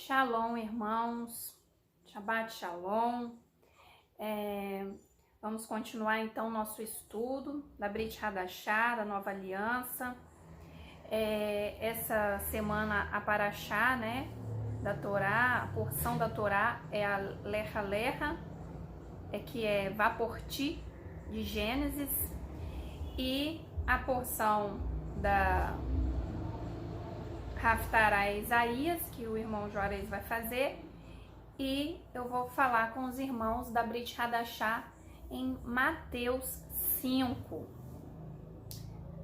Shalom, irmãos, Shabbat Shalom. Vamos continuar então nosso estudo da Brit Hadashah, da Nova Aliança. Essa semana a Parashá, né, da Torá, a porção da Torá é a Lecha Lecha, que é Vá por ti, de Gênesis, e a porção da Haftará é Isaías, que o irmão Juarez vai fazer, e eu vou falar com os irmãos da Brit Hadashah em Mateus 5.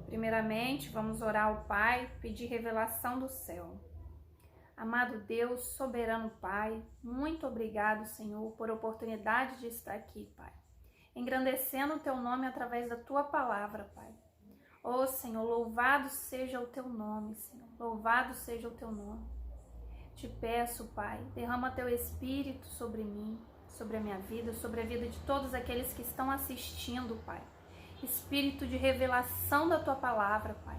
Primeiramente, vamos orar ao Pai, pedir revelação do céu. Amado Deus, soberano Pai, muito obrigado, Senhor, por a oportunidade de estar aqui, Pai, engrandecendo o Teu nome através da Tua palavra, Pai. Ó Senhor, louvado seja o Teu nome, Senhor, louvado seja o Teu nome. Te peço, Pai, derrama Teu Espírito sobre mim, sobre a minha vida, sobre a vida de todos aqueles que estão assistindo, Pai. Espírito de revelação da Tua palavra, Pai.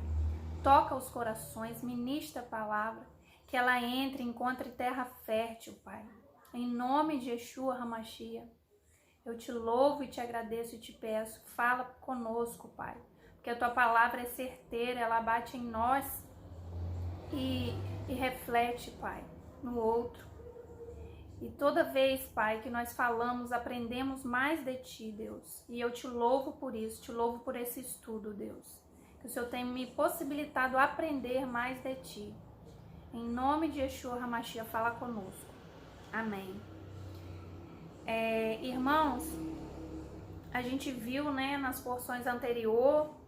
Toca os corações, ministra a palavra, que ela entre, encontre terra fértil, Pai. Em nome de Yeshua HaMashiach, eu Te louvo e Te agradeço e Te peço, fala conosco, Pai. Porque a Tua palavra é certeira, ela bate em nós e reflete, Pai, no outro. E toda vez, Pai, que nós falamos, aprendemos mais de Ti, Deus. E eu Te louvo por isso, Te louvo por esse estudo, Deus. Que o Senhor tenha me possibilitado aprender mais de Ti. Em nome de Yeshua HaMashiach, fala conosco. Amém. Irmãos, a gente viu, né, nas porções anteriores,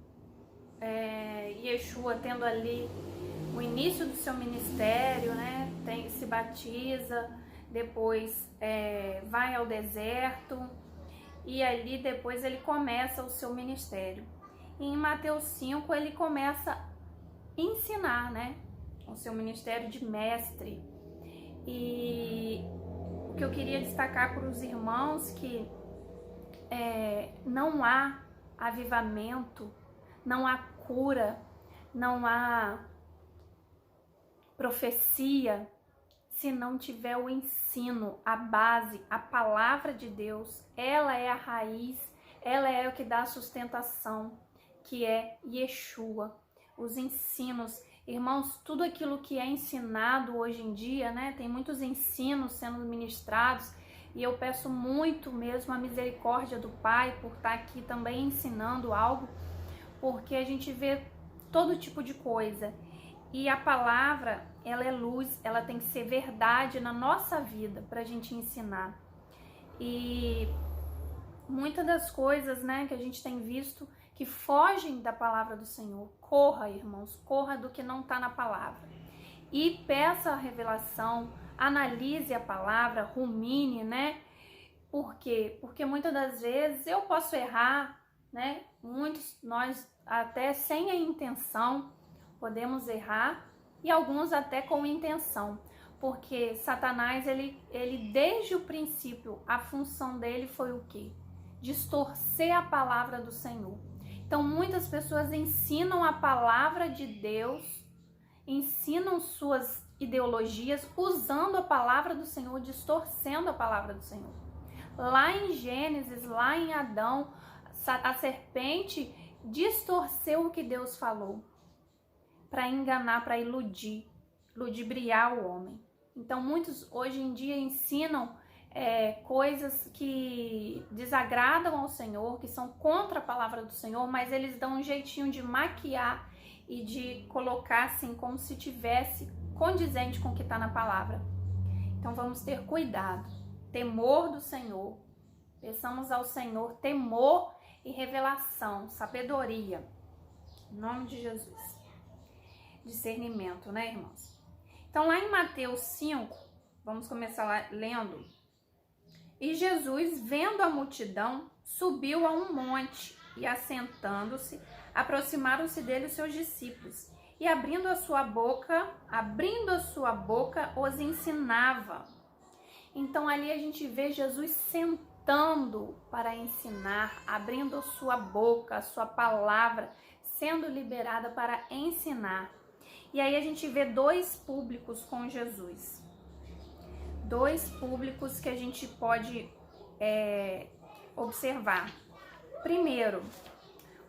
Yeshua tendo ali o início do seu ministério, né, se batiza, depois vai ao deserto e ali depois ele começa o seu ministério. E em Mateus 5 ele começa a ensinar, né, o seu ministério de mestre. E o que eu queria destacar para os irmãos que não há avivamento, não há cura, não há profecia se não tiver o ensino, a base, a palavra de Deus. Ela é a raiz, ela é o que dá a sustentação, que é Yeshua. Os ensinos, irmãos, tudo aquilo que é ensinado hoje em dia, né? Tem muitos ensinos sendo ministrados e eu peço muito mesmo a misericórdia do Pai por estar aqui também ensinando algo, porque a gente vê todo tipo de coisa. E a palavra, ela é luz, ela tem que ser verdade na nossa vida para a gente ensinar. E muitas das coisas, né, que a gente tem visto que fogem da palavra do Senhor. Corra, irmãos, corra do que não está na palavra. E peça a revelação, analise a palavra, rumine, né? Por quê? Porque muitas das vezes eu posso errar, né? Nós até sem a intenção podemos errar, e alguns até com intenção, porque Satanás, ele desde o princípio, a função dele foi o quê? Distorcer a palavra do Senhor. Então muitas pessoas ensinam a palavra de Deus, ensinam suas ideologias usando a palavra do Senhor, distorcendo a palavra do Senhor. Lá em Gênesis, lá em Adão, a serpente distorceu o que Deus falou para enganar, para ludibriar o homem. Então muitos hoje em dia ensinam coisas que desagradam ao Senhor, que são contra a palavra do Senhor, mas eles dão um jeitinho de maquiar e de colocar assim como se tivesse condizente com o que está na palavra. Então vamos ter cuidado, temor do Senhor, peçamos ao Senhor temor e revelação, sabedoria, em nome de Jesus. Discernimento, né, irmãos? Então lá em Mateus 5, vamos começar lá lendo. E Jesus, vendo a multidão, subiu a um monte e, assentando-se, aproximaram-se dele os seus discípulos. E abrindo a sua boca, os ensinava. Então ali a gente vê Jesus sentando para ensinar, abrindo a sua boca, a sua palavra, sendo liberada para ensinar. E aí a gente vê dois públicos com Jesus. dois públicos que a gente pode observar. Primeiro,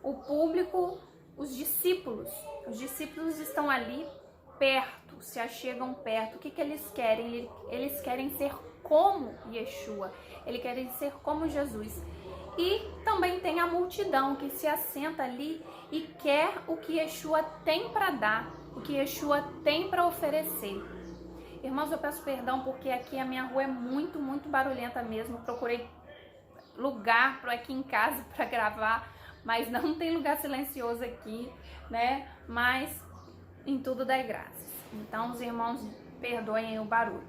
o público, os discípulos. Os discípulos estão ali perto, se achegam perto. O que eles querem? Eles querem ser como Yeshua, eles querem ser como Jesus. E também tem a multidão que se assenta ali e quer o que Yeshua tem para dar, o que Yeshua tem para oferecer. Irmãos, eu peço perdão porque aqui a minha rua é muito, muito barulhenta mesmo. Eu procurei lugar aqui em casa para gravar, mas não tem lugar silencioso aqui, né? Mas em tudo dai graças. Então, os irmãos perdoem o barulho.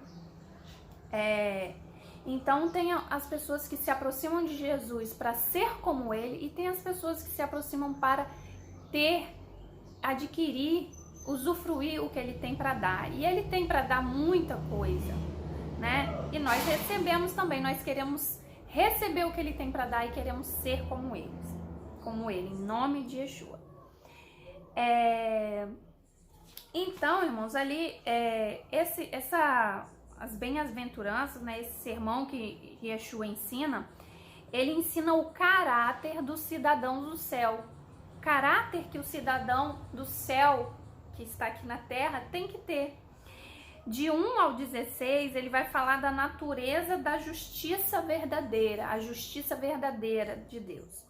Então, tem as pessoas que se aproximam de Jesus para ser como ele, e tem as pessoas que se aproximam para adquirir, usufruir o que ele tem para dar. E ele tem para dar muita coisa, né? E nós recebemos também, nós queremos receber o que ele tem para dar e queremos ser como ele, em nome de Yeshua. Então, irmãos, ali, as bem-aventuranças, né, esse sermão que Yeshua ensina, ele ensina o caráter dos cidadãos do céu. O caráter que o cidadão do céu, que está aqui na terra, tem que ter. De 1 ao 16, ele vai falar da natureza da justiça verdadeira, a justiça verdadeira de Deus.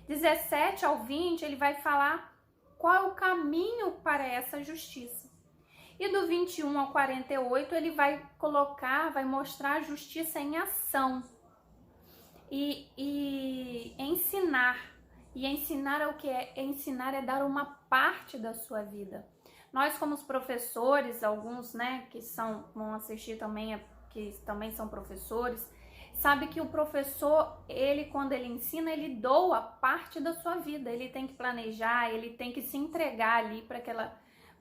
17 ao 20, ele vai falar qual é o caminho para essa justiça. E do 21 ao 48, ele vai mostrar a justiça em ação. E ensinar. E ensinar é o que é? Ensinar é dar uma parte da sua vida. Nós, como os professores, alguns, né, que vão assistir também, que também são professores, sabe que o professor, quando ele ensina, ele doa parte da sua vida. Ele tem que planejar, ele tem que se entregar ali para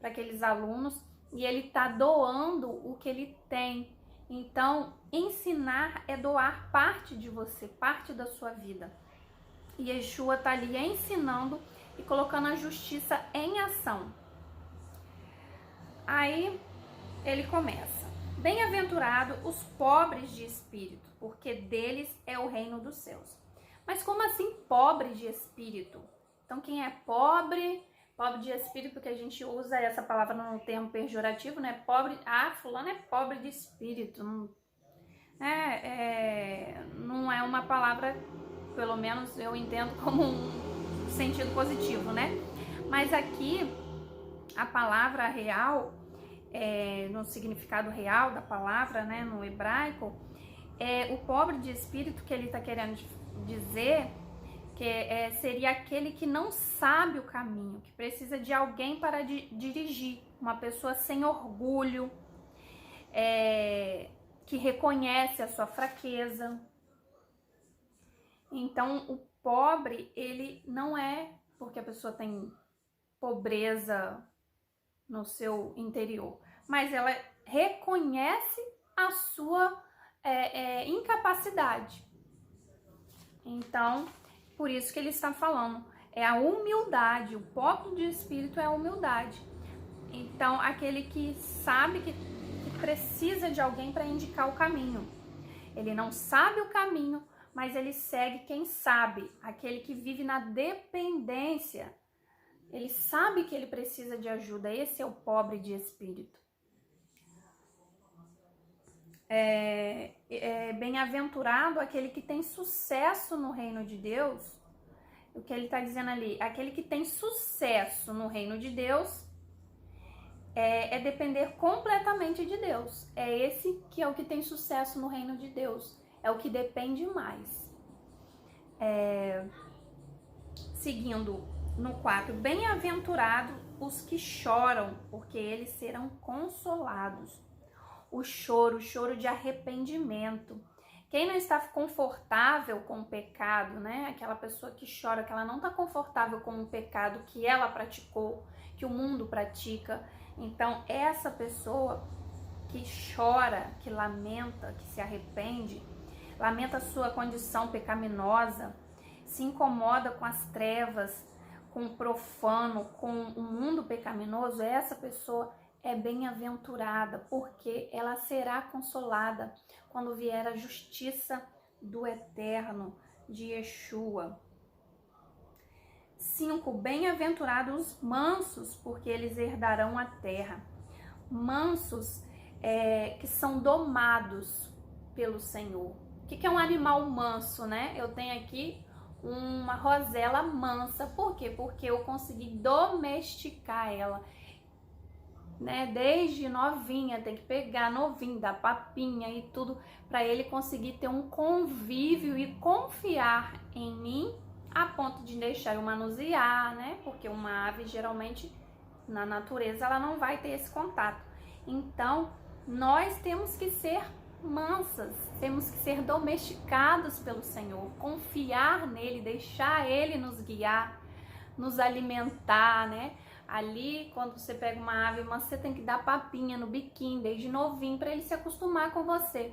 aqueles alunos, e ele está doando o que ele tem. Então, ensinar é doar parte de você, parte da sua vida. E Yeshua está ali ensinando e colocando a justiça em ação. Aí ele começa: bem-aventurado os pobres de espírito, porque deles é o reino dos céus. Mas como assim pobre de espírito? Então quem é pobre de espírito, porque a gente usa essa palavra no termo pejorativo, né? Pobre, fulano é pobre de espírito. Não é uma palavra, pelo menos eu entendo como um sentido positivo, né? Mas aqui a palavra real, no significado real da palavra, né, no hebraico, o pobre de espírito que ele está querendo dizer que seria aquele que não sabe o caminho, que precisa de alguém para dirigir, uma pessoa sem orgulho, que reconhece a sua fraqueza. Então, o pobre, ele não é porque a pessoa tem pobreza no seu interior, mas ela reconhece a sua incapacidade. Então, por isso que ele está falando, é a humildade. O pobre de espírito é a humildade. Então, aquele que sabe que precisa de alguém para indicar o caminho. Ele não sabe o caminho, mas ele segue quem sabe, aquele que vive na dependência. Ele sabe que ele precisa de ajuda. Esse é o pobre de espírito. Bem-aventurado aquele que tem sucesso no reino de Deus. O que ele está dizendo ali? Aquele que tem sucesso no reino de Deus é depender completamente de Deus. É esse que é o que tem sucesso no reino de Deus. É o que depende mais. Seguindo no 4. Bem-aventurado os que choram, porque eles serão consolados. O choro de arrependimento. Quem não está confortável com o pecado, né? Aquela pessoa que chora, que ela não está confortável com o pecado que ela praticou, que o mundo pratica. Então, essa pessoa que chora, que lamenta, que se arrepende, lamenta a sua condição pecaminosa, se incomoda com as trevas, com o profano, com o mundo pecaminoso, essa pessoa é bem-aventurada, porque ela será consolada quando vier a justiça do Eterno, de Yeshua. 5. Bem-aventurados os mansos, porque eles herdarão a terra. Mansos que são domados pelo Senhor. O que é um animal manso, né? Eu tenho aqui uma rosela mansa. Por quê? Porque eu consegui domesticar ela, né? Desde novinha, tem que pegar novinho, dar papinha e tudo, para ele conseguir ter um convívio e confiar em mim, a ponto de deixar eu manusear, né? Porque uma ave, geralmente, na natureza, ela não vai ter esse contato. Então, nós temos que ser mansas, temos que ser domesticados pelo Senhor, confiar nele, deixar ele nos guiar, nos alimentar, né? Ali, quando você pega uma ave mansa, você tem que dar papinha no biquinho, desde novinho, para ele se acostumar com você.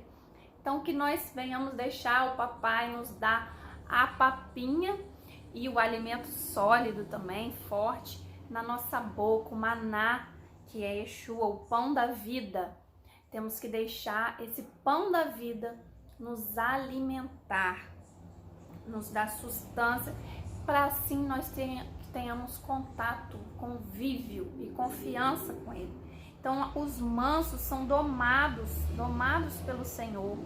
Então, que nós venhamos deixar o papai nos dar a papinha e o alimento sólido também, forte, na nossa boca, o maná, que é Yeshua, o pão da vida. Temos que deixar esse pão da vida nos alimentar, nos dar sustância, para assim nós tenhamos contato, convívio e confiança com ele. Então, os mansos são domados pelo Senhor,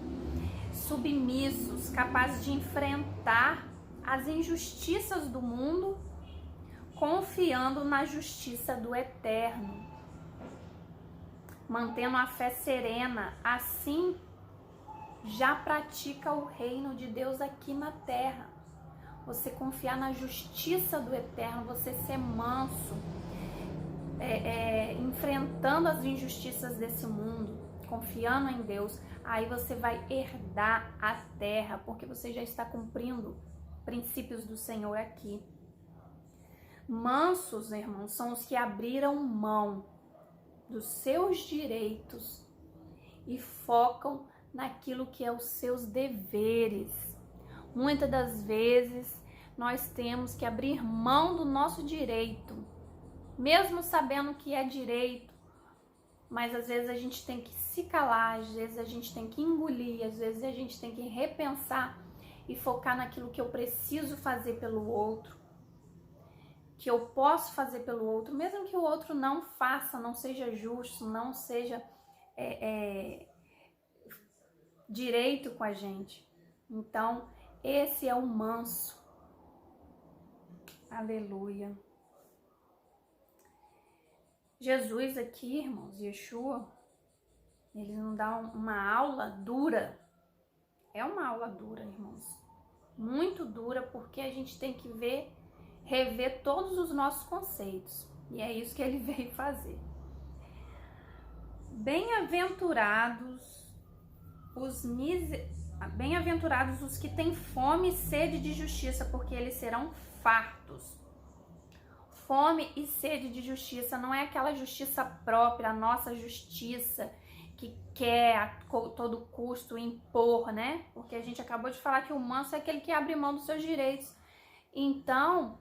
submissos, capazes de enfrentar as injustiças do mundo, confiando na justiça do Eterno, mantendo a fé serena. Assim, já pratica o reino de Deus aqui na terra. Você confiar na justiça do Eterno, você ser manso, enfrentando as injustiças desse mundo, confiando em Deus, aí você vai herdar a terra, porque você já está cumprindo princípios do Senhor aqui. Mansos, irmãos, são os que abriram mão dos seus direitos e focam naquilo que é os seus deveres. Muitas das vezes nós temos que abrir mão do nosso direito, mesmo sabendo que é direito, mas às vezes a gente tem que se calar, às vezes a gente tem que engolir, às vezes a gente tem que repensar e focar naquilo que eu preciso fazer pelo outro, que eu posso fazer pelo outro, mesmo que o outro não faça, não seja justo, não seja direito com a gente. Então, esse é o manso. Aleluia. Jesus aqui, irmãos, Yeshua, ele nos dá uma aula dura. É uma aula dura, irmãos. Muito dura, porque a gente tem que rever todos os nossos conceitos. E é isso que ele veio fazer. Bem-aventurados os que têm fome e sede de justiça, porque eles serão fartos. Fome e sede de justiça não é aquela justiça própria, a nossa justiça que quer a todo custo impor, né? Porque a gente acabou de falar que o manso é aquele que abre mão dos seus direitos. Então,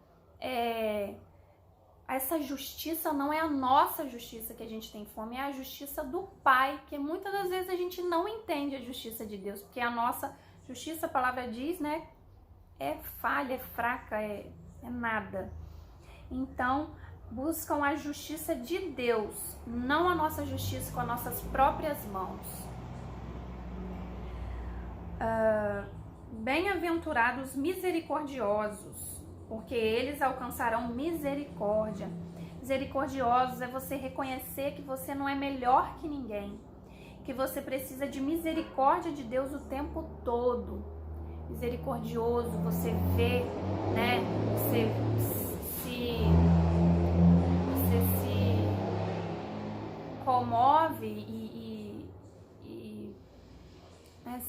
essa justiça não é a nossa justiça que a gente tem fome, é a justiça do Pai, que muitas das vezes a gente não entende a justiça de Deus, porque a nossa justiça, a palavra diz, né, é falha, é fraca, é nada. Então, buscam a justiça de Deus, não a nossa justiça com as nossas próprias mãos. Bem-aventurados misericordiosos, porque eles alcançarão misericórdia. Misericordiosos é você reconhecer que você não é melhor que ninguém, que você precisa de misericórdia de Deus o tempo todo. Misericordioso, você vê, né? Você se comove e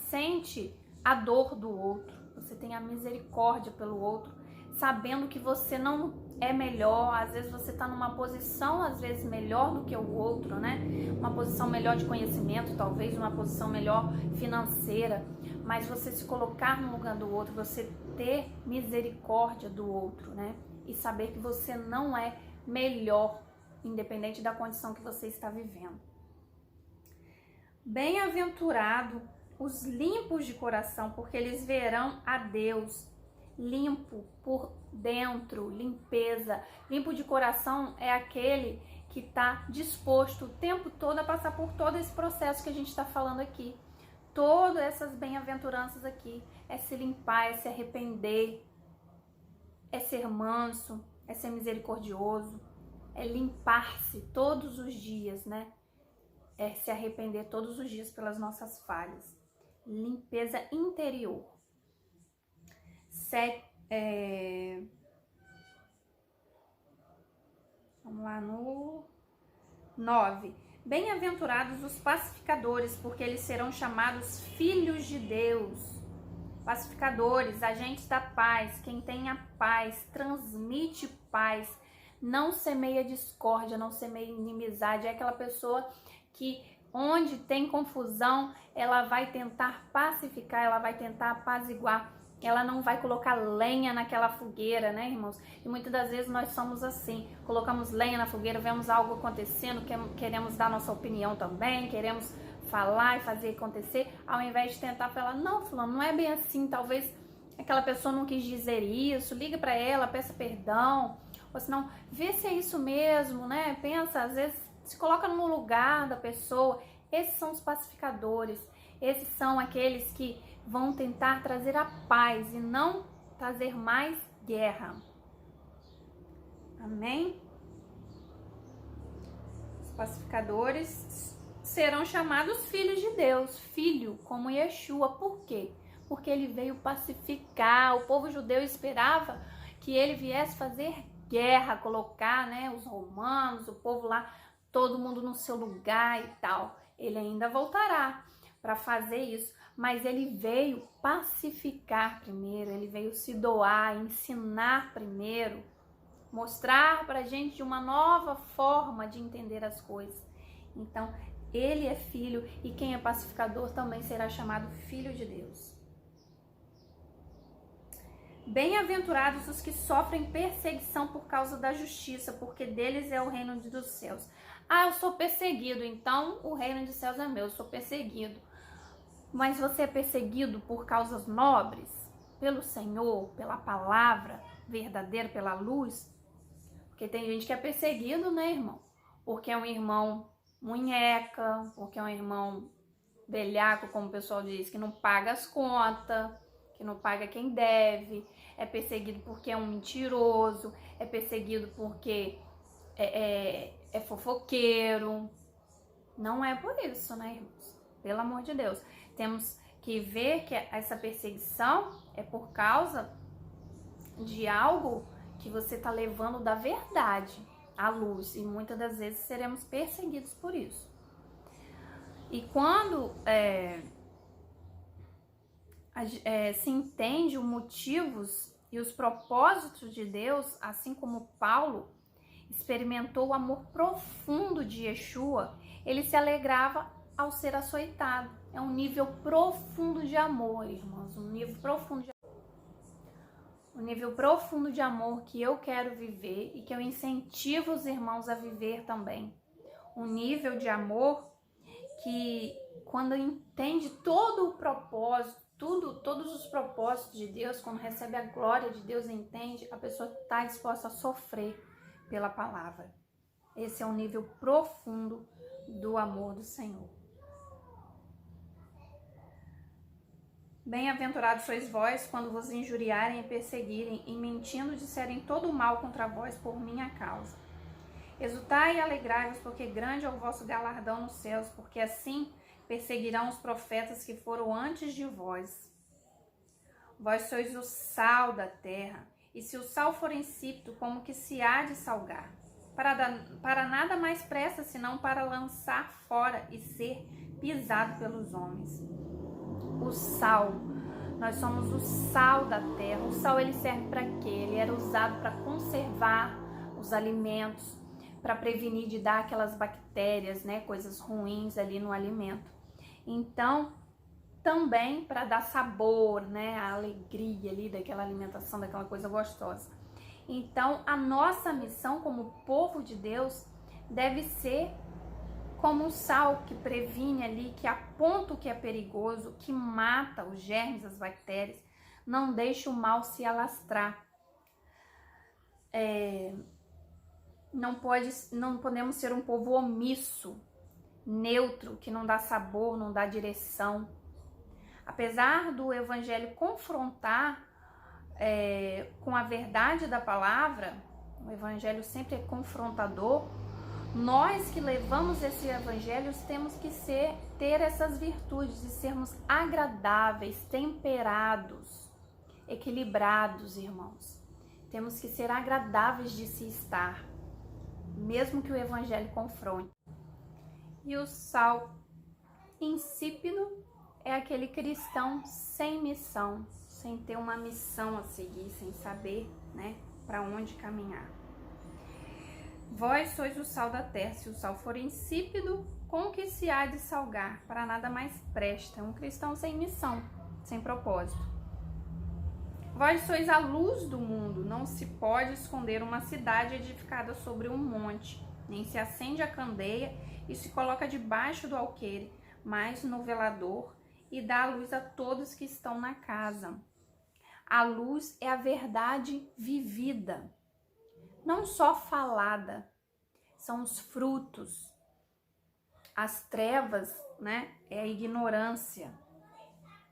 sente a dor do outro. Você tem a misericórdia pelo outro, sabendo que você não é melhor. Às vezes você está numa posição, às vezes melhor do que o outro, né? Uma posição melhor de conhecimento, talvez uma posição melhor financeira, mas você se colocar no lugar do outro, você ter misericórdia do outro, né? E saber que você não é melhor independente da condição que você está vivendo. Bem-aventurado os limpos de coração, porque eles verão a Deus. Limpo por dentro, limpeza. Limpo de coração é aquele que está disposto o tempo todo a passar por todo esse processo que a gente está falando aqui. Todas essas bem-aventuranças aqui é se limpar, é se arrepender, é ser manso, é ser misericordioso, é limpar-se todos os dias, né? É se arrepender todos os dias pelas nossas falhas. Limpeza interior. Vamos lá no 9. Bem-aventurados os pacificadores, porque eles serão chamados filhos de Deus. Pacificadores, agentes da paz. Quem tem a paz, transmite paz. Não semeia discórdia, não semeia inimizade. É aquela pessoa que, onde tem confusão, ela vai tentar pacificar, ela vai tentar apaziguar. Ela não vai colocar lenha naquela fogueira, né, irmãos? E muitas das vezes nós somos assim, colocamos lenha na fogueira, vemos algo acontecendo, queremos dar nossa opinião também, queremos falar e fazer acontecer, ao invés de tentar falar, não, fulano, não é bem assim, talvez aquela pessoa não quis dizer isso, liga para ela, peça perdão, ou senão, vê se é isso mesmo, né? Pensa, às vezes, se coloca no lugar da pessoa. Esses são os pacificadores, esses são aqueles que vão tentar trazer a paz e não trazer mais guerra. Amém? Os pacificadores serão chamados filhos de Deus, filho como Yeshua. Por quê? Porque ele veio pacificar. O povo judeu esperava que ele viesse fazer guerra, colocar, né, os romanos, o povo lá, todo mundo no seu lugar e tal. Ele ainda voltará para fazer isso, mas ele veio pacificar primeiro, ele veio se doar, ensinar primeiro, mostrar para a gente uma nova forma de entender as coisas. Então, ele é filho e quem é pacificador também será chamado filho de Deus. Bem-aventurados os que sofrem perseguição por causa da justiça, porque deles é o reino dos céus. Ah, eu sou perseguido, então o reino dos céus é meu, eu sou perseguido. Mas você é perseguido por causas nobres, pelo Senhor, pela palavra verdadeira, pela luz? Porque tem gente que é perseguido, né, irmão? Porque é um irmão munheca, porque é um irmão velhaco, como o pessoal diz, que não paga as contas, que não paga quem deve, é perseguido porque é um mentiroso, é perseguido porque é fofoqueiro. Não é por isso, né, irmãos? Pelo amor de Deus. Temos que ver que essa perseguição é por causa de algo que você está levando da verdade à luz. E muitas das vezes seremos perseguidos por isso. E quando se entende os motivos e os propósitos de Deus, assim como Paulo experimentou o amor profundo de Yeshua, ele se alegrava ao ser açoitado. É um nível profundo de amor, irmãos, um nível profundo de amor que eu quero viver e que eu incentivo os irmãos a viver também. Um nível de amor que, quando entende todo o propósito, todos os propósitos de Deus, quando recebe a glória de Deus, entende, a pessoa está disposta a sofrer pela palavra. Esse é um nível profundo do amor do Senhor. Bem-aventurados sois vós quando vos injuriarem e perseguirem e mentindo disserem todo o mal contra vós por minha causa. Exultai e alegrai-vos, porque grande é o vosso galardão nos céus, porque assim perseguirão os profetas que foram antes de vós. Vós sois o sal da terra, e se o sal for insípido, como que se há de salgar? Para nada mais presta, senão para lançar fora e ser pisado pelos homens. O sal, nós somos o sal da terra. O sal, ele serve para quê? Ele era usado para conservar os alimentos, para prevenir de dar aquelas bactérias, né, coisas ruins ali no alimento. Então, também para dar sabor, né, a alegria ali daquela alimentação, daquela coisa gostosa. Então, a nossa missão como povo de Deus deve ser como um sal que previne ali, que aponta o que é perigoso, que mata os germes, as bactérias, não deixa o mal se alastrar. Não podemos ser um povo omisso, neutro, que não dá sabor, não dá direção. Apesar do evangelho confrontar com a verdade da palavra, o evangelho sempre é confrontador, nós que levamos esse evangelho temos que ter essas virtudes de sermos agradáveis, temperados, equilibrados, irmãos. Temos que ser agradáveis de se estar, mesmo que o evangelho confronte. E o sal insípido é aquele cristão sem missão, sem ter uma missão a seguir, sem saber, né, para onde caminhar. Vós sois o sal da terra, se o sal for insípido, com que se há de salgar? Para nada mais presta. Um cristão sem missão, sem propósito. Vós sois a luz do mundo, não se pode esconder uma cidade edificada sobre um monte, nem se acende a candeia e se coloca debaixo do alqueire, mas no velador, e dá a luz a todos que estão na casa. A luz é a verdade vivida, não só falada, são os frutos. As trevas, né, é a ignorância,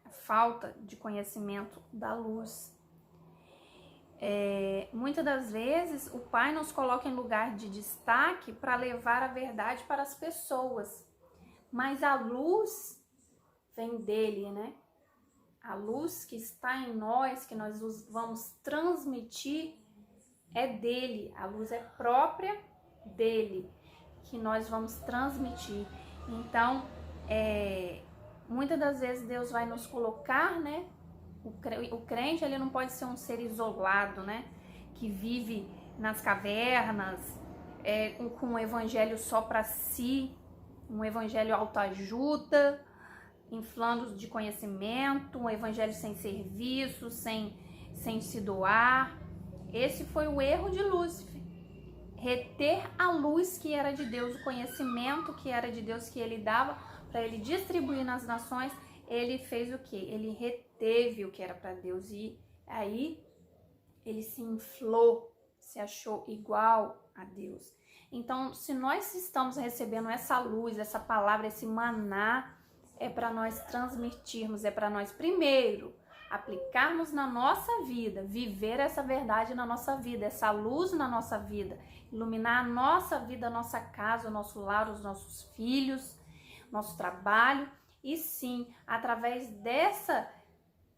a falta de conhecimento da luz. Muitas das vezes o Pai nos coloca em lugar de destaque para levar a verdade para as pessoas, mas a luz vem dele, né? A luz que está em nós, que nós vamos transmitir, é dele. A luz é própria dele, que nós vamos transmitir. Então, muitas das vezes Deus vai nos colocar, né? O crente, ele não pode ser um ser isolado, né? Que vive nas cavernas, com um evangelho só para si, um evangelho autoajuda, inflando de conhecimento, um evangelho sem serviço, sem se doar. Esse foi o erro de Lúcifer. Reter a luz que era de Deus, o conhecimento que era de Deus, que ele dava para ele distribuir nas nações. Ele fez o quê? Ele reteve o que era para Deus e aí ele se inflou, se achou igual a Deus. Então, se nós estamos recebendo essa luz, essa palavra, esse maná, é para nós transmitirmos, é para nós primeiro aplicarmos na nossa vida, viver essa verdade na nossa vida, essa luz na nossa vida, iluminar a nossa vida, a nossa casa, o nosso lar, os nossos filhos, nosso trabalho. E sim, através dessa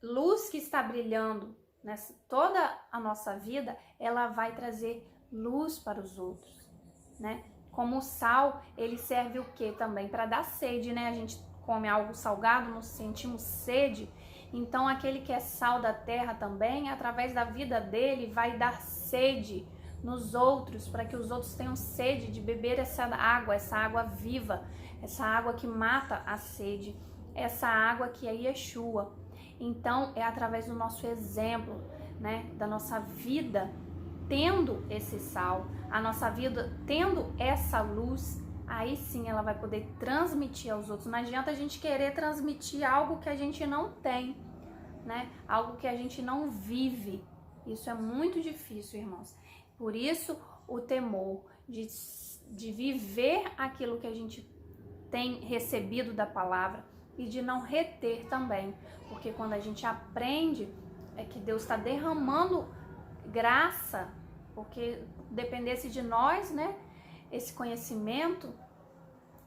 luz que está brilhando nessa toda a nossa vida, ela vai trazer luz para os outros, né? Como o sal, ele serve o quê também? Para dar sede, né? A gente come algo salgado, nos sentimos sede. Então, aquele que é sal da terra também, através da vida dele, vai dar sede nos outros, para que os outros tenham sede de beber essa água viva, essa água que mata a sede, essa água que é Yeshua. Então, é através do nosso exemplo, né, da nossa vida, tendo esse sal, a nossa vida tendo essa luz, aí sim ela vai poder transmitir aos outros. Não adianta a gente querer transmitir algo que a gente não tem, né? Algo que a gente não vive. Isso é muito difícil, irmãos. Por isso, o temor de viver aquilo que a gente tem recebido da palavra e de não reter também. Porque quando a gente aprende, é que Deus está derramando graça, porque dependesse de nós, né? Esse conhecimento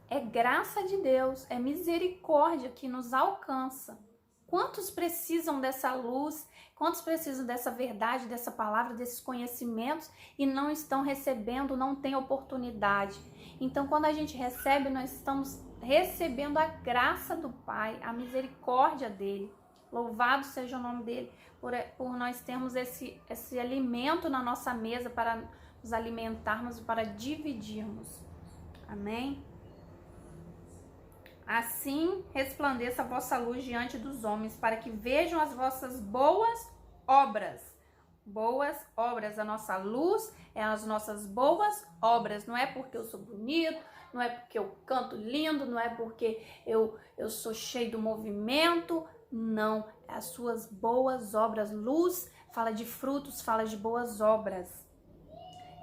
é graça de Deus, é misericórdia que nos alcança. Quantos precisam dessa luz? Quantos precisam dessa verdade, dessa palavra, desses conhecimentos e não estão recebendo, não têm oportunidade? Então, quando a gente recebe, nós estamos recebendo a graça do Pai, a misericórdia dele. Louvado seja o nome dele por nós termos esse alimento na nossa mesa para nos alimentarmos e para dividirmos. Amém? Assim resplandeça a vossa luz diante dos homens, para que vejam as vossas boas obras. boas obras. A nossa luz é as nossas boas obras. Não é porque eu sou bonito, não é porque eu canto lindo, não é porque eu sou cheio do movimento. Não, é as suas boas obras. Luz fala de frutos, fala de boas obras.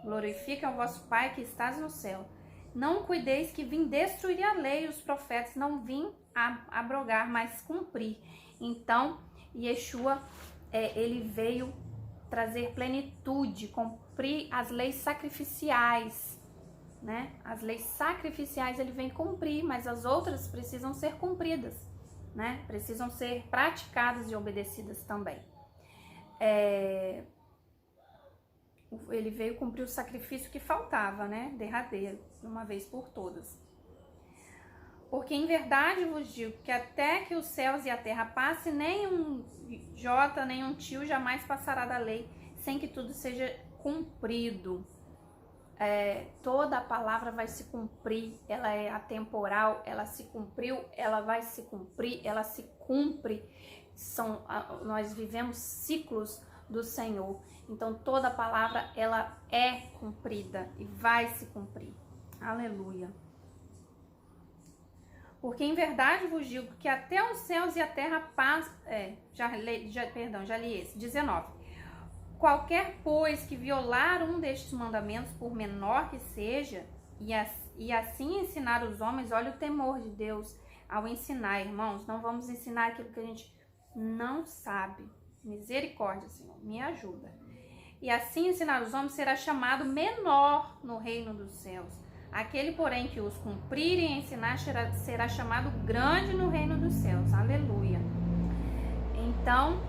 Glorifica o vosso Pai que estás no céu. Não cuideis que vim destruir a lei e os profetas, não vim abrogar, mas cumprir. Então, Yeshua, ele veio trazer plenitude, cumprir as leis sacrificiais, né? As leis sacrificiais ele vem cumprir, mas as outras precisam ser cumpridas, né? Precisam ser praticadas e obedecidas também. Ele veio cumprir o sacrifício que faltava, né? Derradeiro, de uma vez por todas. Porque em verdade vos digo que até que os céus e a terra passem, nem um jota, nem um tio jamais passará da lei, sem que tudo seja cumprido. Toda a palavra vai se cumprir, ela é atemporal, ela se cumpriu, ela vai se cumprir, ela se cumpre. Nós vivemos ciclos do Senhor. Então toda a palavra ela é cumprida e vai se cumprir. Aleluia. Porque em verdade vos digo que até os céus e a terra passam. Já li esse. 19. Qualquer, pois, que violar um destes mandamentos, por menor que seja, e assim ensinar os homens, olha o temor de Deus ao ensinar, irmãos. Não vamos ensinar aquilo que a gente não sabe. Misericórdia, Senhor, me ajuda. E assim ensinar os homens, será chamado menor no reino dos céus. Aquele, porém, que os cumprir e ensinar será chamado grande no reino dos céus. Aleluia. Então,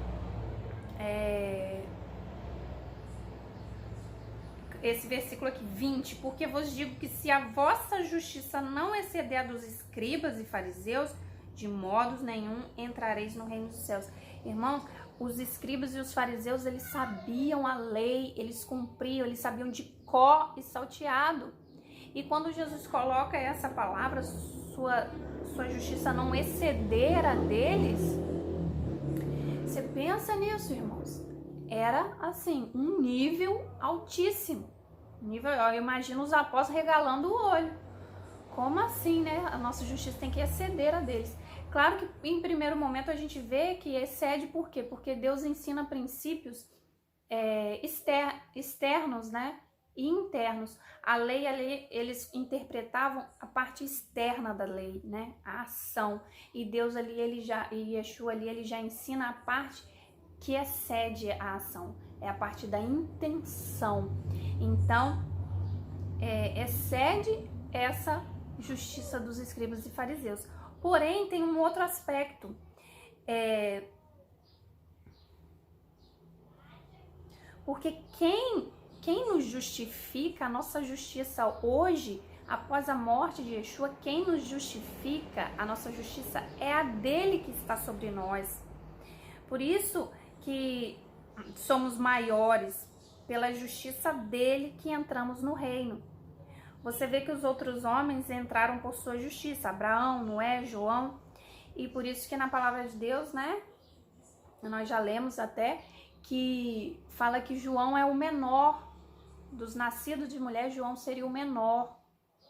esse versículo aqui, 20. Porque vos digo que se a vossa justiça não exceder a dos escribas e fariseus, de modo nenhum entrareis no reino dos céus. Irmãos, os escribas e os fariseus, eles sabiam a lei, eles cumpriam, eles sabiam de có e salteado. E quando Jesus coloca essa palavra, sua justiça não exceder a deles, você pensa nisso, irmãos. Era, assim, um nível altíssimo. Eu imagino os apóstolos regalando o olho. Como assim, né? A nossa justiça tem que exceder a deles. Claro que em primeiro momento a gente vê que excede por quê? Porque Deus ensina princípios externos, né? E internos. A lei, eles interpretavam a parte externa da lei, né? A ação. E Deus ali, e Yeshua ali, ele já ensina a parte que excede a ação. É a parte da intenção. Então, excede essa justiça dos escribas e fariseus. Porém, tem um outro aspecto. Porque quem nos justifica, a nossa justiça hoje, após a morte de Yeshua, quem nos justifica, a nossa justiça é a dele que está sobre nós. Por isso que somos maiores, pela justiça dele que entramos no reino. Você vê que os outros homens entraram por sua justiça, Abraão, Noé, João, e por isso que na palavra de Deus, né, nós já lemos até, que fala que João é o menor, dos nascidos de mulher, João seria o menor.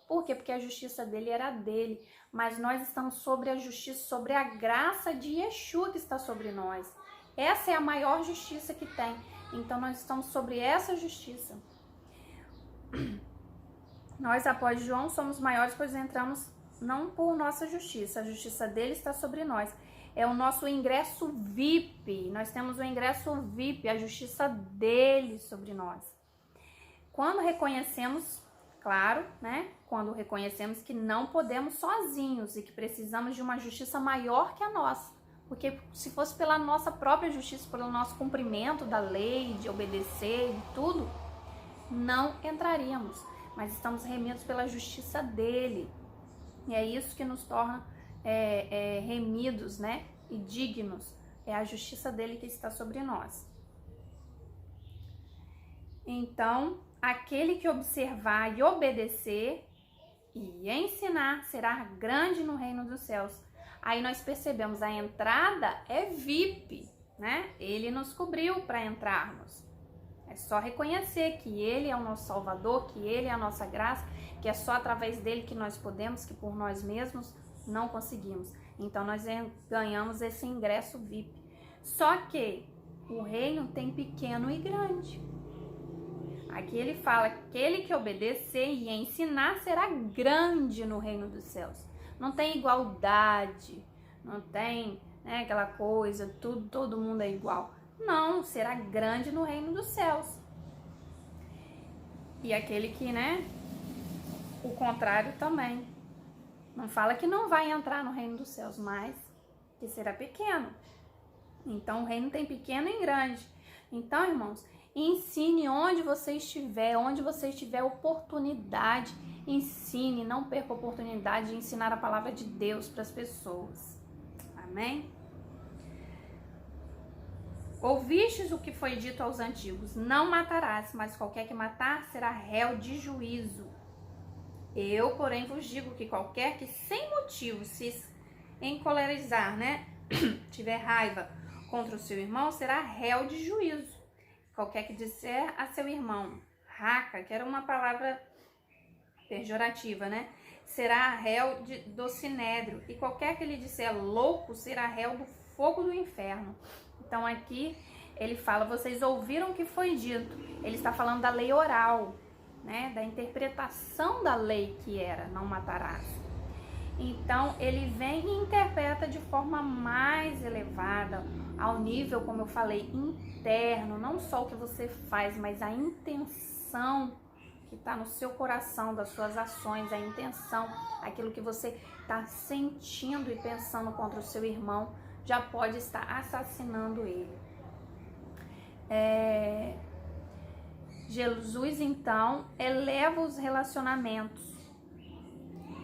Por quê? Porque a justiça dele era dele, mas nós estamos sobre a justiça, sobre a graça de Yeshua que está sobre nós. Essa é a maior justiça que tem, então nós estamos sobre essa justiça. Nós, após João, somos maiores, pois entramos não por nossa justiça, a justiça dele está sobre nós. É o nosso ingresso VIP, nós temos o ingresso VIP, a justiça dele sobre nós. Quando reconhecemos, claro, né? Quando reconhecemos que não podemos sozinhos e que precisamos de uma justiça maior que a nossa. Porque se fosse pela nossa própria justiça, pelo nosso cumprimento da lei, de obedecer e tudo, não entraríamos. Mas estamos remidos pela justiça dele. E é isso que nos torna remidos, né? E dignos. É a justiça dele que está sobre nós. Então, aquele que observar e obedecer e ensinar será grande no reino dos céus. Aí nós percebemos, a entrada é VIP, né? Ele nos cobriu para entrarmos. É só reconhecer que Ele é o nosso Salvador, que Ele é a nossa graça, que é só através dele que nós podemos, que por nós mesmos não conseguimos. Então nós ganhamos esse ingresso VIP. Só que o reino tem pequeno e grande. Aqui ele fala que aquele que obedecer e ensinar será grande no reino dos céus. Não tem igualdade, não tem, né, aquela coisa, todo mundo é igual. Não, será grande no reino dos céus. E aquele que, né, o contrário também. Não fala que não vai entrar no reino dos céus, mas que será pequeno. Então o reino tem pequeno e grande. Então, irmãos, ensine onde você tiver oportunidade, ensine, não perca a oportunidade de ensinar a palavra de Deus para as pessoas. Amém? Ouvistes o que foi dito aos antigos: não matarás, mas qualquer que matar será réu de juízo. Eu, porém, vos digo que qualquer que sem motivo se encolerizar, né, tiver raiva contra o seu irmão, será réu de juízo. Qualquer que disser a seu irmão, raca, que era uma palavra pejorativa, né, será réu do sinédrio. E qualquer que lhe disser louco, será réu do fogo do inferno. Então aqui ele fala, vocês ouviram o que foi dito. Ele está falando da lei oral, né, da interpretação da lei que era, não matarás. Então ele vem e interpreta de forma mais elevada, ao nível, como eu falei, interno, não só o que você faz, mas a intenção que está no seu coração, das suas ações, a intenção, aquilo que você está sentindo e pensando contra o seu irmão, já pode estar assassinando ele. Jesus, então, eleva os relacionamentos,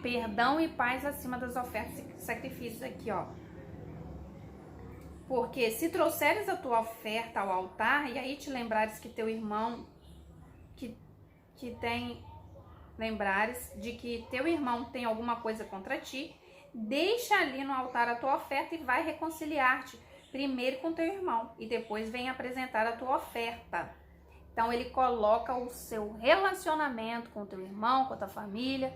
perdão e paz acima das ofertas e sacrifícios aqui, ó. Porque se trouxeres a tua oferta ao altar, e aí te lembrares que teu irmão, lembrares de que teu irmão tem alguma coisa contra ti, deixa ali no altar a tua oferta e vai reconciliar-te primeiro com teu irmão e depois vem apresentar a tua oferta. Então ele coloca o seu relacionamento com teu irmão, com a tua família,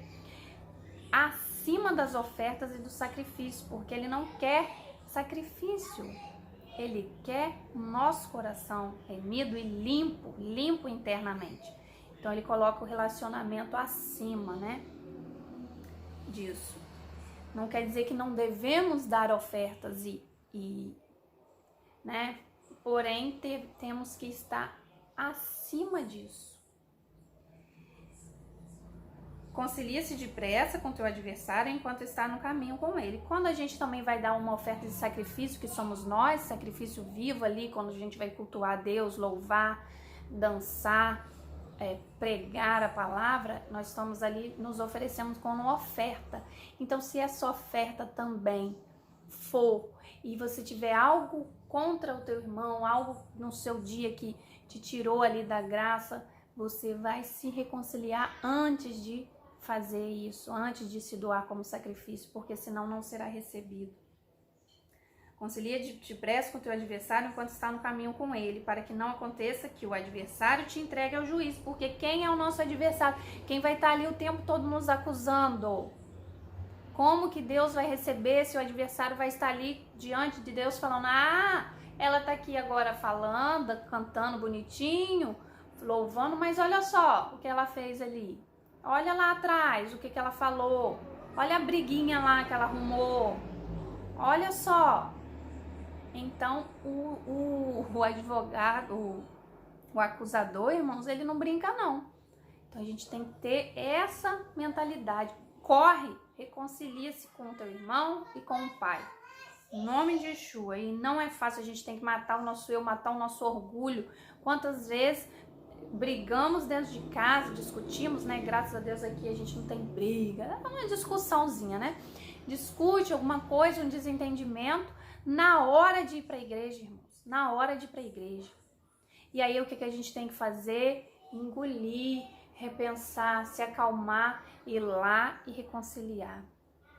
acima das ofertas e do sacrifício, porque ele não quer sacrifício, ele quer o nosso coração remido e limpo internamente. Então ele coloca o relacionamento acima, né, disso. Não quer dizer que não devemos dar ofertas né, porém temos que estar acima disso. Concilia-se depressa com teu adversário enquanto está no caminho com ele. Quando a gente também vai dar uma oferta de sacrifício, que somos nós, sacrifício vivo ali, quando a gente vai cultuar a Deus, louvar, dançar, pregar a palavra, nós estamos ali, nos oferecemos como uma oferta. Então, se essa oferta também for, e você tiver algo contra o teu irmão, algo no seu dia que te tirou ali da graça, você vai se reconciliar antes de fazer isso, antes de se doar como sacrifício, porque senão não será recebido. Concilia depressa com o teu adversário enquanto está no caminho com ele, para que não aconteça que o adversário te entregue ao juiz, porque quem é o nosso adversário? Quem vai estar ali o tempo todo nos acusando? Como que Deus vai receber se o adversário vai estar ali diante de Deus falando, ela está aqui agora falando, cantando bonitinho, louvando, mas olha só o que ela fez ali. Olha lá atrás o que ela falou. Olha a briguinha lá que ela arrumou. Olha só. Então, o advogado, o acusador, irmãos, ele não brinca, não. Então, a gente tem que ter essa mentalidade. Corre, reconcilia-se com o teu irmão e com o pai. Em nome de Yeshua. E não é fácil, a gente tem que matar o nosso eu, matar o nosso orgulho. Quantas vezes brigamos dentro de casa, discutimos, né? Graças a Deus aqui a gente não tem briga. É uma discussãozinha, né? Discute alguma coisa, um desentendimento, na hora de ir para a igreja, irmãos, na hora de ir para a igreja. E aí o que a gente tem que fazer? Engolir, repensar, se acalmar, ir lá e reconciliar,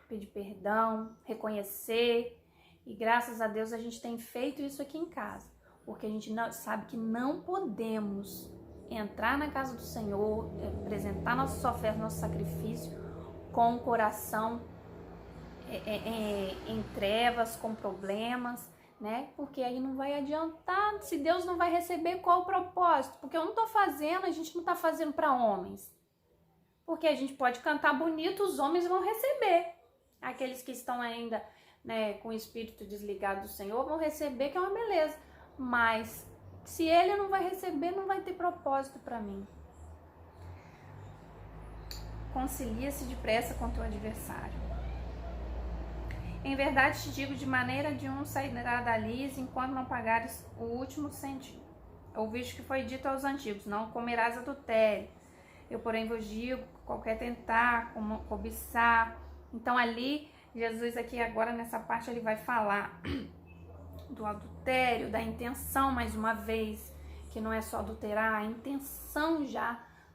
pedir perdão, reconhecer. E graças a Deus a gente tem feito isso aqui em casa. porque a gente sabe que não podemos entrar na casa do Senhor, apresentar nossa oferta, nosso sacrifício com o coração em trevas, com problemas, né? Porque aí não vai adiantar, se Deus não vai receber, qual o propósito? Porque eu não tô fazendo, a gente não tá fazendo para homens. Porque a gente pode cantar bonito, os homens vão receber. Aqueles que estão ainda, né, com o espírito desligado do Senhor vão receber, que é uma beleza. Mas se ele não vai receber, não vai ter propósito para mim. Concilia-se depressa com teu adversário. Em verdade te digo, de maneira nenhuma sairá dali, enquanto não pagares o último cêntimo. Ouviste que foi dito aos antigos, não comerás adultério. Eu, porém, vos digo, qualquer tentar, cobiçar. Então ali, Jesus aqui agora nessa parte ele vai falar do adultério, da intenção mais uma vez, que não é só adulterar, a intenção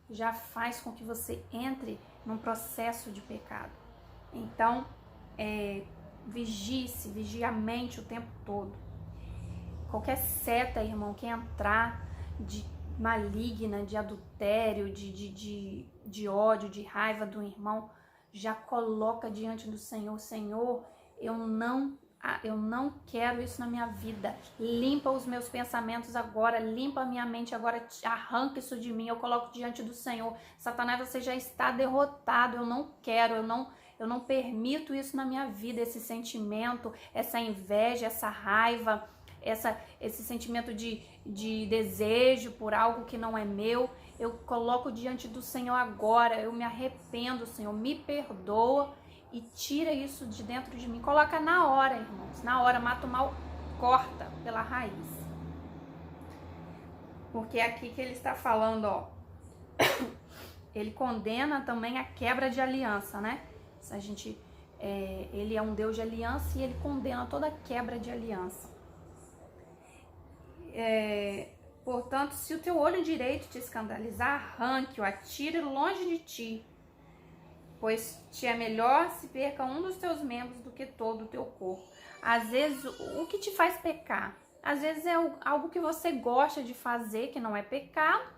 já faz com que você entre num processo de pecado. Então, vigie a mente o tempo todo. Qualquer seta, irmão, que entrar de maligna, de adultério, de ódio, de raiva do irmão, já coloca diante do Senhor. Senhor, eu não quero isso na minha vida. Limpa os meus pensamentos agora, limpa a minha mente agora, arranca isso de mim, eu coloco diante do Senhor. Satanás, você já está derrotado, eu não quero, eu não permito isso na minha vida, esse sentimento, essa inveja, essa raiva, esse sentimento de desejo por algo que não é meu. Eu coloco diante do Senhor agora, eu me arrependo, Senhor, me perdoa e tira isso de dentro de mim. Coloca na hora, irmãos, na hora, mata o mal, corta pela raiz. Porque é aqui que ele está falando, ó, ele condena também a quebra de aliança, né? A gente, ele é um Deus de aliança e ele condena toda quebra de aliança. Portanto, se o teu olho direito te escandalizar, arranque-o, atire longe de ti, pois te é melhor se perca um dos teus membros do que todo o teu corpo. Às vezes, o que te faz pecar? Às vezes é algo que você gosta de fazer, que não é pecado,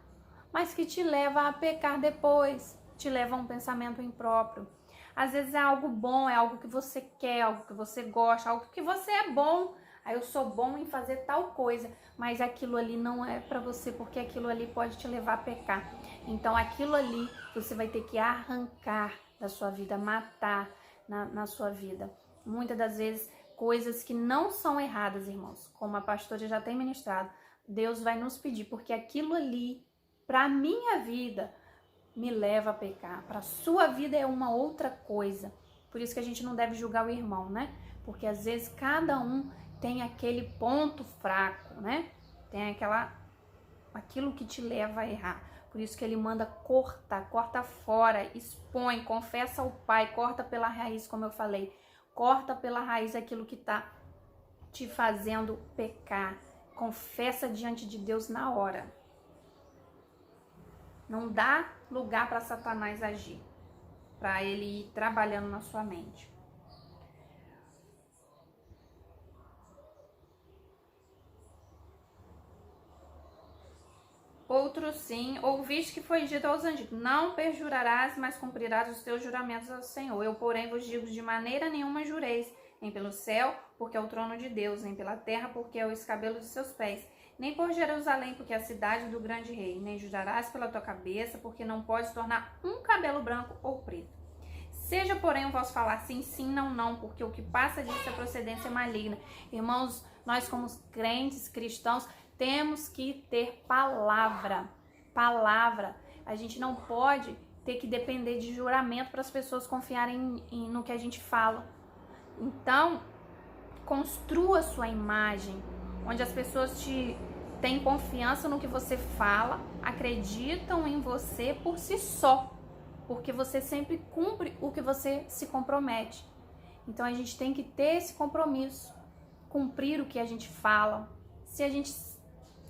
mas que te leva a pecar depois, te leva a um pensamento impróprio. Às vezes é algo bom, é algo que você quer, algo que você gosta, algo que você é bom. Aí eu sou bom em fazer tal coisa, mas aquilo ali não é pra você, porque aquilo ali pode te levar a pecar. Então aquilo ali você vai ter que arrancar da sua vida, matar na sua vida. Muitas das vezes coisas que não são erradas, irmãos, como a pastora já tem ministrado, Deus vai nos pedir, porque aquilo ali, pra minha vida, me leva a pecar. Pra sua vida é uma outra coisa. Por isso que a gente não deve julgar o irmão, né? Porque às vezes cada um tem aquele ponto fraco, né? Tem aquilo que te leva a errar. Por isso que ele manda corta fora, expõe, confessa ao Pai, corta pela raiz, como eu falei. Corta pela raiz aquilo que tá te fazendo pecar. Confessa diante de Deus na hora. Não dá lugar para Satanás agir, para ele ir trabalhando na sua mente. Outro sim, ouviste que foi dito aos antigos, não perjurarás, mas cumprirás os teus juramentos ao Senhor. Eu, porém, vos digo, de maneira nenhuma jureis, nem pelo céu, porque é o trono de Deus, nem pela terra, porque é o escabelo de seus pés, nem por Jerusalém, porque é a cidade do grande rei, nem jurarás pela tua cabeça, porque não podes tornar um cabelo branco ou preto. Seja, porém, o vosso falar sim, sim, não, não, porque o que passa disso é procedência maligna. Irmãos, nós como crentes, cristãos, temos que ter palavra. A gente não pode ter que depender de juramento para as pessoas confiarem no que a gente fala. Então, construa sua imagem, onde as pessoas têm confiança no que você fala, acreditam em você por si só, porque você sempre cumpre o que você se compromete. Então, a gente tem que ter esse compromisso, cumprir o que a gente fala. Se a gente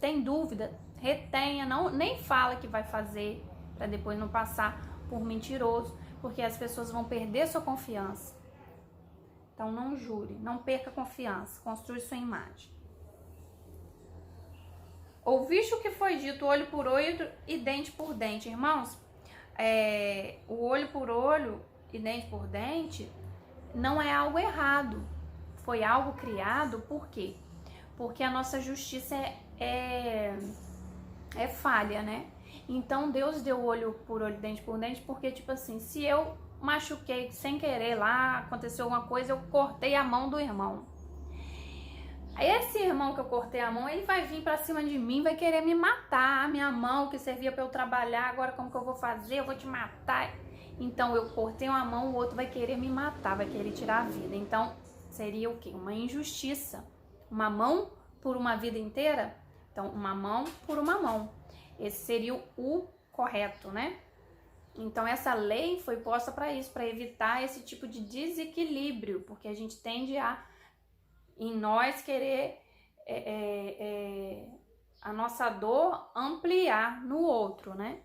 tem dúvida, retenha, nem fala que vai fazer, para depois não passar por mentiroso, porque as pessoas vão perder sua confiança. Então não jure, não perca a confiança, construa sua imagem. Ouviste o que foi dito, olho por olho e dente por dente. Irmãos, o olho por olho e dente por dente não é algo errado. Foi algo criado, por quê? Porque a nossa justiça é falha, né? Então Deus deu olho por olho, dente por dente, porque tipo assim, se eu machuquei sem querer lá, aconteceu alguma coisa, eu cortei a mão do irmão. Aí esse irmão que eu cortei a mão, ele vai vir pra cima de mim, vai querer me matar. A minha mão que servia pra eu trabalhar, agora como que eu vou fazer? Eu vou te matar. Então eu cortei uma mão, o outro vai querer me matar, vai querer tirar a vida. Então seria o quê? Uma injustiça. Uma mão por uma vida inteira? Então uma mão por uma mão. Esse seria o correto, né? Então essa lei foi posta para isso, para evitar esse tipo de desequilíbrio, porque a gente tende a, em nós, querer a nossa dor ampliar no outro, né?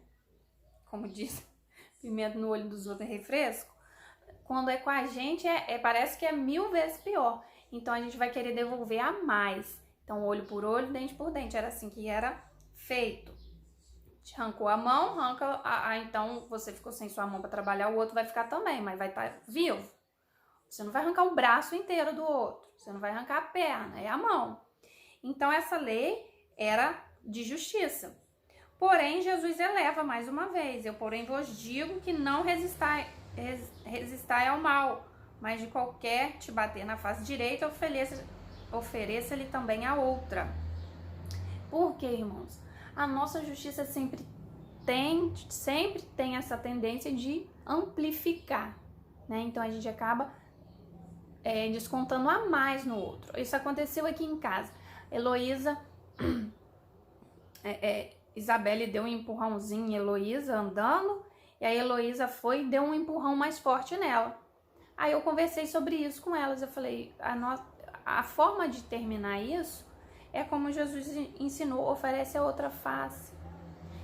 Como diz, pimenta no olho dos outros é refresco. Quando é com a gente, parece que é 1000 vezes pior. Então a gente vai querer devolver a mais. Então olho por olho, dente por dente, era assim que era feito. Te arrancou a mão, então você ficou sem sua mão para trabalhar, o outro vai ficar também, mas vai estar vivo. Você não vai arrancar o braço inteiro do outro, você não vai arrancar a perna, é a mão. Então essa lei era de justiça. Porém, Jesus eleva mais uma vez: eu, porém, vos digo que não resistai ao mal, mas de qualquer te bater na face direita, ofereça-lhe também a outra. Por quê, irmãos? A nossa justiça sempre tem essa tendência de amplificar, né? Então a gente acaba descontando a mais no outro. Isso aconteceu aqui em casa. Heloísa, Isabelle deu um empurrãozinho em Heloísa andando, e a Heloísa foi e deu um empurrão mais forte nela. Aí eu conversei sobre isso com elas, eu falei, a forma de terminar isso é como Jesus ensinou: oferece a outra face.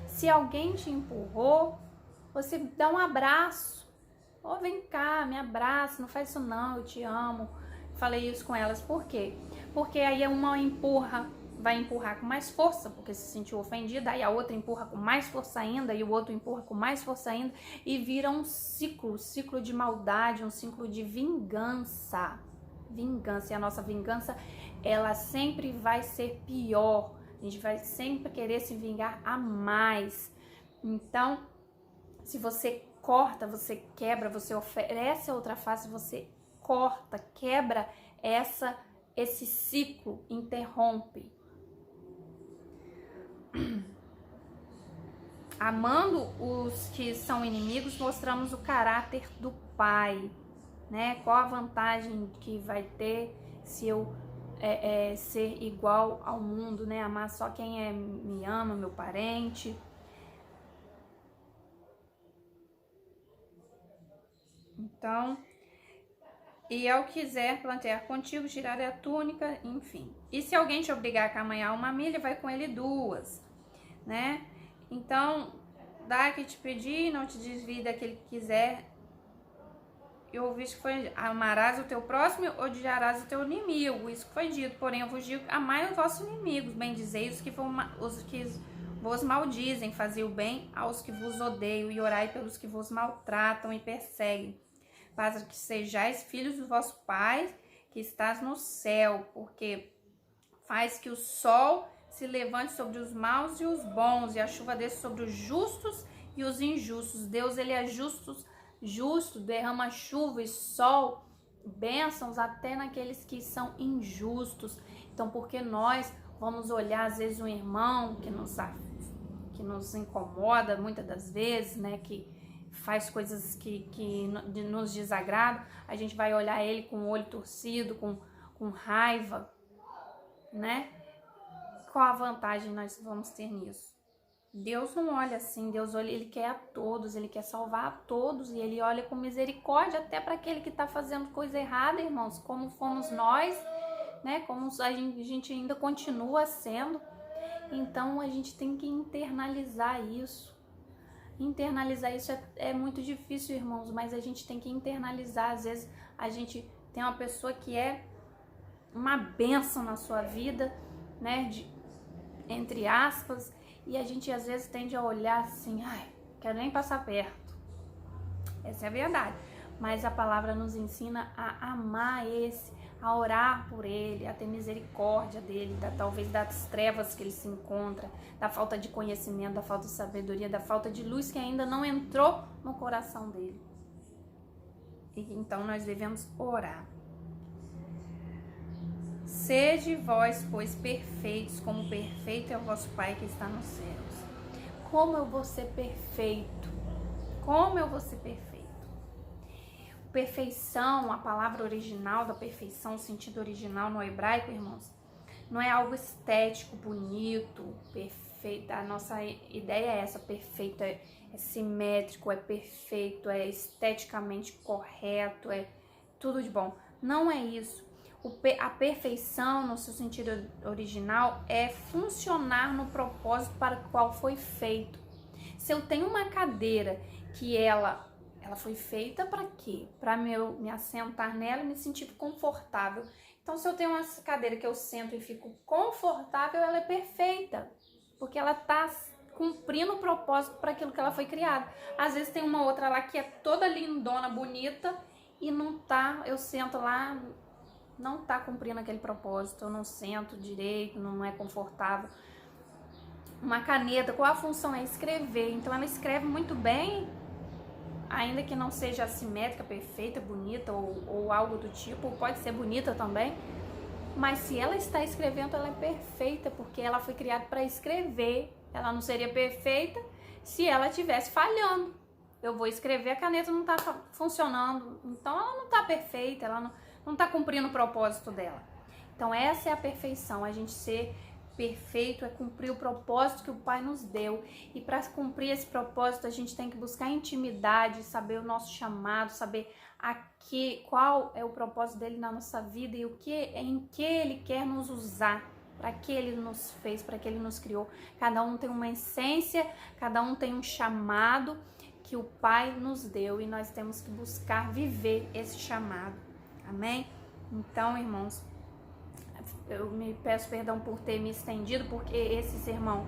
Se alguém te empurrou, você dá um abraço. Ou vem cá, me abraça, não faz isso não, eu te amo. Falei isso com elas, por quê? Porque aí uma vai empurrar com mais força, porque se sentiu ofendida, aí a outra empurra com mais força ainda, e o outro empurra com mais força ainda, e vira um ciclo de maldade, um ciclo de vingança. E a nossa vingança, ela sempre vai ser pior. A gente vai sempre querer se vingar a mais. Então, se você corta, você quebra, você oferece a outra face, você corta, quebra esse ciclo, interrompe. Amando os que são inimigos, mostramos o caráter do Pai, né? Qual a vantagem que vai ter se eu ser igual ao mundo, né? Amar só quem me ama, meu parente. Então, e ao quiser plantear contigo, tirar a túnica, enfim. E se alguém te obrigar a caminhar uma milha, vai com ele 2, né? Então, dá que te pedir, não te desvie daquele que quiser. Eu ouvi que foi: amarás o teu próximo, odiarás o teu inimigo. Isso que foi dito. Porém, eu vos digo: amai os vossos inimigos, bendizei os que vos maldizem, fazei o bem aos que vos odeiam, e orai pelos que vos maltratam e perseguem, para que sejais filhos do vosso Pai que estás no céu, porque faz que o sol se levante sobre os maus e os bons, e a chuva desça sobre os justos e os injustos. Deus, ele é justo, derrama chuva e sol, bênçãos até naqueles que são injustos. Então, porque nós vamos olhar às vezes um irmão que nos incomoda muitas das vezes, né, que faz coisas que nos desagradam, a gente vai olhar ele com o olho torcido, com raiva, né? Qual a vantagem nós vamos ter nisso? Deus não olha assim, Deus olha, ele quer a todos, ele quer salvar a todos, e ele olha com misericórdia até para aquele que está fazendo coisa errada, irmãos, como fomos nós, né? Como a gente ainda continua sendo. Então a gente tem que internalizar isso. Internalizar isso é muito difícil, irmãos, mas a gente tem que internalizar. Às vezes a gente tem uma pessoa que é uma bênção na sua vida, né? entre aspas, e a gente às vezes tende a olhar assim, ai, quero nem passar perto. Essa é a verdade. Mas a palavra nos ensina a amar esse, a orar por ele, a ter misericórdia dele, talvez das trevas que ele se encontra, da falta de conhecimento, da falta de sabedoria, da falta de luz que ainda não entrou no coração dele. E então nós devemos orar. Sede vós, pois, perfeitos, como perfeito é o vosso Pai que está nos céus. Como eu vou ser perfeito? Como eu vou ser perfeito? Perfeição, a palavra original da perfeição, o sentido original no hebraico, irmãos, não é algo estético, bonito, perfeito. A nossa ideia é essa, perfeito, é simétrico, é perfeito, é esteticamente correto, é tudo de bom. Não é isso. A perfeição, no seu sentido original, é funcionar no propósito para o qual foi feito. Se eu tenho uma cadeira que ela foi feita para quê? Para me assentar nela e me sentir confortável. Então, se eu tenho uma cadeira que eu sento e fico confortável, ela é perfeita, porque ela está cumprindo o propósito para aquilo que ela foi criada. Às vezes tem uma outra lá que é toda lindona, bonita, e não tá, eu sento lá, não tá cumprindo aquele propósito, eu não sento direito, não é confortável. Uma caneta, qual a função? É escrever, então ela escreve muito bem, ainda que não seja assimétrica, perfeita, bonita ou algo do tipo, pode ser bonita também, mas se ela está escrevendo, ela é perfeita, porque ela foi criada para escrever. Ela não seria perfeita se ela estivesse falhando. Eu vou escrever, a caneta não está funcionando, então ela não está perfeita, ela não está cumprindo o propósito dela. Então essa é a perfeição, a gente ser perfeito é cumprir o propósito que o Pai nos deu. E para cumprir esse propósito, a gente tem que buscar intimidade, saber o nosso chamado, saber qual é o propósito dele na nossa vida e em que ele quer nos usar, para que ele nos fez, para que ele nos criou. Cada um tem uma essência, cada um tem um chamado que o Pai nos deu e nós temos que buscar viver esse chamado. Amém? Então, irmãos, eu me peço perdão por ter me estendido, porque esse sermão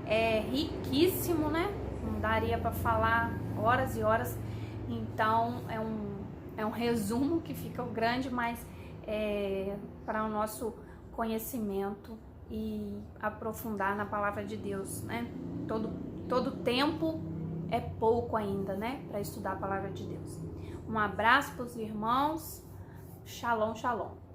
é riquíssimo, né? Não daria para falar horas e horas. Então, é um resumo que fica grande, mas para o nosso conhecimento e aprofundar na palavra de Deus, né? Todo tempo é pouco ainda, né? Para estudar a palavra de Deus. Um abraço para os irmãos. Shalom, shalom.